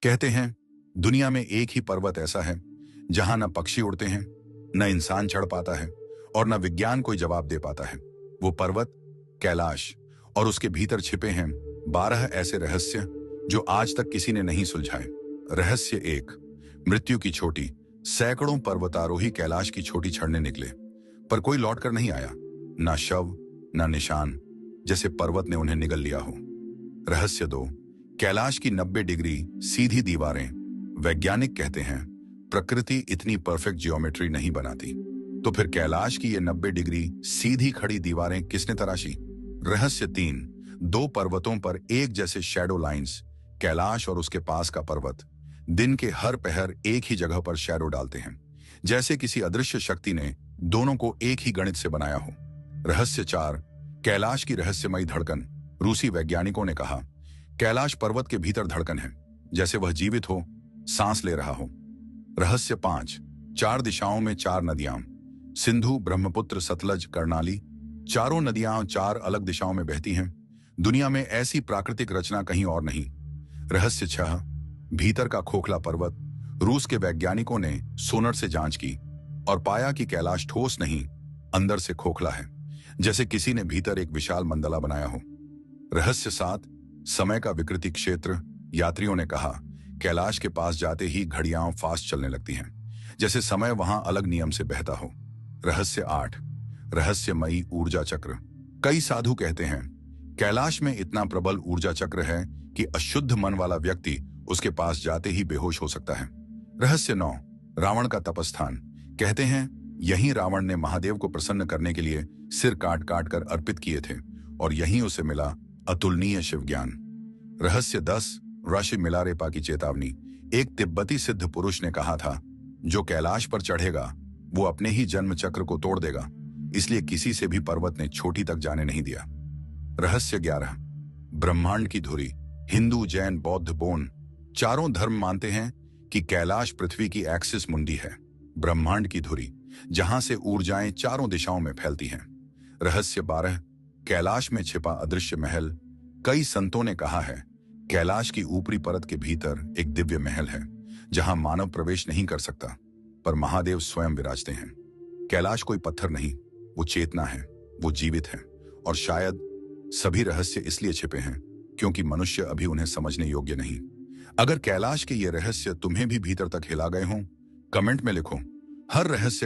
कहते हैं दुनिया में एक ही पर्वत ऐसा है जहां न पक्षी उड़ते हैं, न इंसान चढ़ पाता है और न विज्ञान कोई जवाब दे पाता है। वो पर्वत कैलाश, और उसके भीतर छिपे हैं 12 ऐसे रहस्य जो आज तक किसी ने नहीं सुलझाए। रहस्य एक। मृत्यु की चोटी। सैकड़ों पर्वतारोही कैलाश की चोटी चढ़ने निकले, पर कोई लौट कर नहीं आया। ना शव, ना निशान, जैसे पर्वत ने उन्हें निगल लिया हो। रहस्य दो। कैलाश की 90 डिग्री सीधी दीवारें। वैज्ञानिक कहते हैं प्रकृति इतनी परफेक्ट जियोमेट्री नहीं बनाती, तो फिर कैलाश की ये 90 डिग्री सीधी खड़ी दीवारें किसने तराशी। रहस्य तीन। दो पर्वतों पर एक जैसे शैडो लाइंस। कैलाश और उसके पास का पर्वत दिन के हर पहर एक ही जगह पर शैडो डालते हैं, जैसे किसी अदृश्य शक्ति ने दोनों को एक ही गणित से बनाया हो। रहस्य चार। कैलाश की रहस्यमयी धड़कन। रूसी वैज्ञानिकों ने कहा कैलाश पर्वत के भीतर धड़कन है, जैसे वह जीवित हो, सांस ले रहा हो। रहस्य पांच। चार दिशाओं में चार नदियां। सिंधु, ब्रह्मपुत्र, सतलज, कर्णाली, चारों नदियां चार अलग दिशाओं में बहती हैं। दुनिया में ऐसी प्राकृतिक रचना कहीं और नहीं। रहस्य छह। भीतर का खोखला पर्वत। रूस के वैज्ञानिकों ने सोनर से जांच की और पाया कि कैलाश ठोस नहीं, अंदर से खोखला है, जैसे किसी ने भीतर एक विशाल मंडला बनाया हो। रहस्य सात। समय का विकृति क्षेत्र। यात्रियों ने कहा कैलाश के पास जाते ही घड़ियां फास्ट चलने लगती हैं, जैसे समय वहां अलग नियम से बहता हो। रहस्य आठ। रहस्यमयी ऊर्जा चक्र। कई साधु कहते हैं कैलाश में इतना प्रबल ऊर्जा चक्र है कि अशुद्ध मन वाला व्यक्ति उसके पास जाते ही बेहोश हो सकता है। रहस्य नौ। रावण का तपस्थान। कहते हैं यहीं रावण ने महादेव को प्रसन्न करने के लिए सिर काट काट कर अर्पित किए थे और यहीं उसे मिला अतुलनीय शिव ज्ञान। रहस्य 10। ऋषि मिलारेपा की चेतावनी। एक तिब्बती सिद्ध पुरुष ने कहा था जो कैलाश पर चढ़ेगा वो अपने ही जन्म चक्र को तोड़ देगा, इसलिए किसी से भी पर्वत ने चोटी तक जाने नहीं दिया। रहस्य 11। ब्रह्मांड की धुरी। हिंदू, जैन, बौद्ध, बोन चारों धर्म मानते हैं कि कैलाश पृथ्वी की एक्सिस मुंडी है, ब्रह्मांड की धुरी, जहां से ऊर्जाएं चारों दिशाओं में फैलती हैं। रहस्य 12। कैलाश में छिपा अदृश्य महल। कई संतों ने कहा है कैलाश की ऊपरी परत के भीतर एक दिव्य महल है जहां मानव प्रवेश नहीं कर सकता, पर महादेव स्वयं विराजते हैं। कैलाश कोई पत्थर नहीं, वो चेतना है, वो जीवित है, और शायद सभी रहस्य इसलिए छिपे हैं क्योंकि मनुष्य अभी उन्हें समझने योग्य नहीं। अगर कैलाश के ये रहस्य तुम्हें भी भीतर तक हिला गए हों, कमेंट में लिखो। हर रहस्य